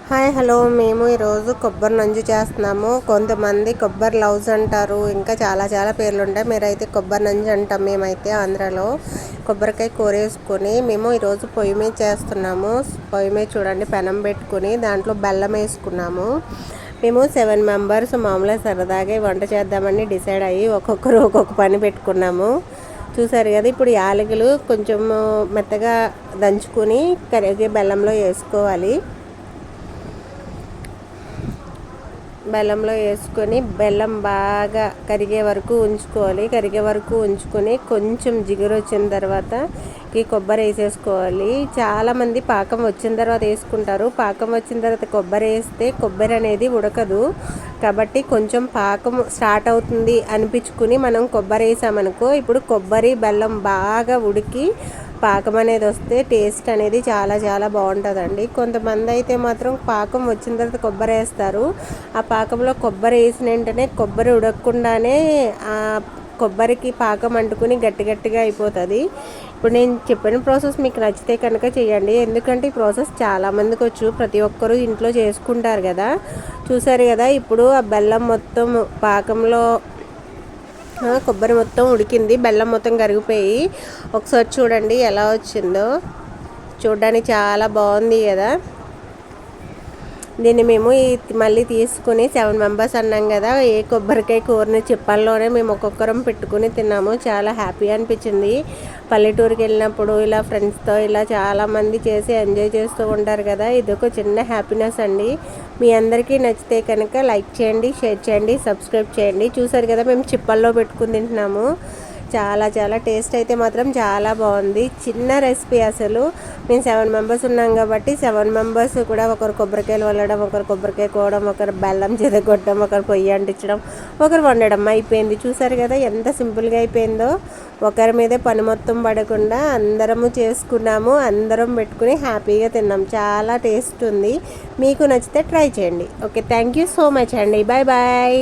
Hi hello మేము ఈరోజు కొబ్బరి నంజు చేస్తున్నాము. కొంతమంది కొబ్బరి లవ్స్ అంటారు, ఇంకా చాలా చాలా పేర్లు ఉంటాయి. మీరైతే కొబ్బరి నంజు అంటాం. మేమైతే ఆంధ్రాలో కొబ్బరికాయ కూరేసుకొని మేము ఈరోజు పొయ్యి మీద చేస్తున్నాము. పొయ్యి మీద చూడండి పెనం పెట్టుకుని దాంట్లో బెల్లం వేసుకున్నాము. మేము 7 మెంబర్స్ మామూలుగా సరదాగా వంట చేద్దామని డిసైడ్ అయ్యి ఒక్కొక్కరు ఒక్కొక్క పని పెట్టుకున్నాము. చూసారు కదా, ఇప్పుడు యాలకులు కొంచెం మెత్తగా దంచుకొని కరిగే బెల్లంలో వేసుకోవాలి. బెల్లంలో వేసుకొని బెల్లం బాగా కరిగే వరకు ఉంచుకొని కొంచెం జిగురు వచ్చిన తర్వాత ఈ కొబ్బరి వేసేసుకోవాలి. చాలామంది పాకం వచ్చిన తర్వాత వేసుకుంటారు. పాకం వచ్చిన తర్వాత కొబ్బరి వేస్తే కొబ్బరి అనేది ఉడకదు. కాబట్టి కొంచెం పాకం స్టార్ట్ అవుతుంది అనిపించుకుని మనం కొబ్బరి వేసామనుకో, ఇప్పుడు కొబ్బరి బెల్లం బాగా ఉడికి పాకం అనేది వస్తే టేస్ట్ అనేది చాలా చాలా బాగుంటుందండి. కొంతమంది అయితే మాత్రం పాకం వచ్చిన తర్వాత కొబ్బరి వేస్తారు. ఆ పాకంలో కొబ్బరి వేసిన వెంటనే కొబ్బరి ఉడకకుండానే ఆ కొబ్బరికి పాకం అంటుకుని గట్టి గట్టిగా అయిపోతుంది. ఇప్పుడు నేను చెప్పిన ప్రాసెస్ మీకు నచ్చితే కనుక చేయండి. ఎందుకంటే ఈ ప్రాసెస్ చాలామందికి వచ్చు, ప్రతి ఒక్కరూ ఇంట్లో చేసుకుంటారు కదా. చూసారు కదా, ఇప్పుడు ఆ బెల్లం మొత్తం పాకంలో కొబ్బరి మొత్తం ఉడికింది, బెల్లం మొత్తం కరిగిపోయి ఒకసారి చూడండి ఎలా వచ్చిందో. చూడడానికి చాలా బాగుంది కదా. దీన్ని మేము మళ్ళీ తీసుకుని 7 మెంబర్స్ అన్నాం కదా, ఏ కొబ్బరికాయ కూరని చిప్పల్లోనే మేము ఒక్కొక్కరం పెట్టుకుని తిన్నాము. చాలా హ్యాపీ అనిపించింది. పల్లెటూరుకి వెళ్ళినప్పుడు ఇలా ఫ్రెండ్స్తో ఇలా చాలామంది చేసి ఎంజాయ్ చేస్తూ ఉంటారు కదా. ఇది ఒక చిన్న హ్యాపీనెస్ అండి. మీ అందరికీ నచ్చితే కనుక లైక్ చేయండి, షేర్ చేయండి, సబ్స్క్రైబ్ చేయండి. చూసారు కదా, మేము చిప్పల్లో పెట్టుకుని తింటున్నాము. చాలా చాలా టేస్ట్ అయితే మాత్రం చాలా బాగుంది. చిన్న రెసిపీ అసలు. మేము 7 మెంబర్స్ ఉన్నాం కాబట్టి 7 మెంబర్స్ కూడా ఒకరు కొబ్బరికాయలు వల్లడం, ఒకరు కొబ్బరికాయ కోవడం, ఒకరు బెల్లం చెదగొట్టడం, ఒకరు పొయ్యి అంటించడం, ఒకరు వండడం అయిపోయింది. చూసారు కదా ఎంత సింపుల్గా అయిపోయిందో. ఒకరి మీదే పని మొత్తం పడకుండా అందరము చేసుకున్నాము. అందరం పెట్టుకుని హ్యాపీగా తిన్నాం. చాలా టేస్ట్ ఉంది. మీకు నచ్చితే ట్రై చేయండి. Okay, thank you so much అండి. Bye bye.